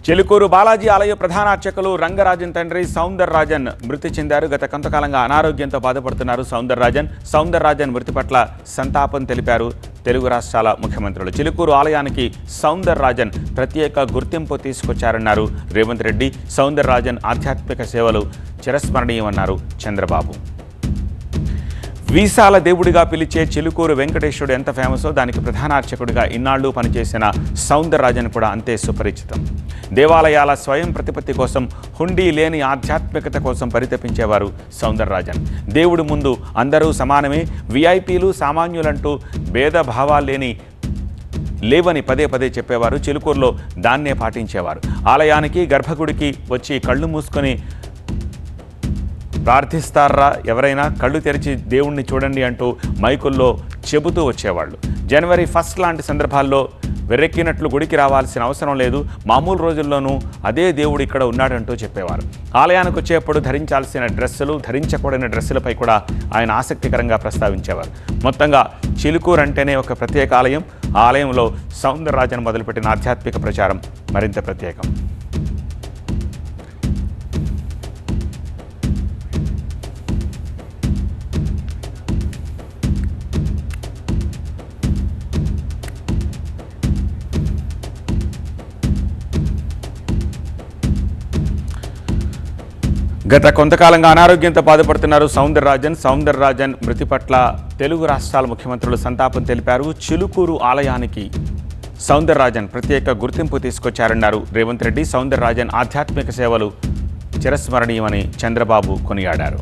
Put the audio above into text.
చిలుకూరు బాలాజీ ఆలయ ప్రధాన అర్చకులు రంగరాజన్ తండ్రి సౌందరరాజన్ మృతి చెందారు. గత కొంతకాలంగా అనారోగ్యంతో బాధపడుతున్నారు సౌందరరాజన్ మృతి పట్ల సంతాపం తెలిపారు తెలుగు రాష్ట్రాల ముఖ్యమంత్రులు. చిలుకూరు ఆలయానికి సౌందరరాజన్ ప్రత్యేక గుర్తింపు తీసుకొచ్చారన్నారు రేవంత్ రెడ్డి. సౌందరరాజన్ ఆధ్యాత్మిక సేవలు చిరస్మరణీయమన్నారు చంద్రబాబు. వీసాల దేవుడిగా పిలిచే చిలుకూరు వెంకటేశ్వరుడు ఎంత ఫేమసో దానికి ప్రధాన అర్చకుడిగా ఇన్నాళ్లు పనిచేసిన సౌందరరాజన్ కూడా అంతే సుపరిచితం. దేవాలయాల స్వయం ప్రతిపత్తి కోసం, హుండీ లేని ఆధ్యాత్మికత కోసం పరితపించేవారు సౌందరరాజన్. దేవుడి ముందు అందరూ సమానమే, విఐపీలు సామాన్యులంటూ భేదభావాలు లేవని పదే పదే చెప్పేవారు. చిలుకూరులో దాన్నే పాటించేవారు. ఆలయానికి గర్భగుడికి వచ్చి కళ్ళు మూసుకొని ప్రార్థిస్తారా ఎవరైనా, కళ్ళు తెరిచి దేవుణ్ణి చూడండి అంటూ మైకుల్లో చెబుతూ వచ్చేవాళ్ళు. జనవరి 1 లాంటి సందర్భాల్లో వెర్రెక్కినట్లు గుడికి రావాల్సిన అవసరం లేదు, మామూలు రోజుల్లోనూ అదే దేవుడు ఇక్కడ ఉన్నాడంటూ చెప్పేవారు. ఆలయానికి వచ్చేప్పుడు ధరించాల్సిన డ్రెస్సులు, ధరించకూడని డ్రెస్సులపై కూడా ఆయన ఆసక్తికరంగా ప్రస్తావించేవారు. మొత్తంగా చిలుకూరు అంటేనే ఒక ప్రత్యేక ఆలయం. ఆ ఆలయంలో సౌందరరాజన్ మొదలుపెట్టిన ఆధ్యాత్మిక ప్రచారం మరింత ప్రత్యేకం. గత కొంతకాలంగా అనారోగ్యంతో బాధపడుతున్నారు సౌందరరాజన్ మృతి పట్ల తెలుగు రాష్ట్రాల ముఖ్యమంత్రులు సంతాపం తెలిపారు. చిలుకూరు ఆలయానికి సౌందరరాజన్ ప్రత్యేక గుర్తింపు తీసుకొచ్చారన్నారు రేవంత్ రెడ్డి. సౌందరరాజన్ ఆధ్యాత్మిక సేవలు చిరస్మరణీయమని చంద్రబాబు కొనియాడారు.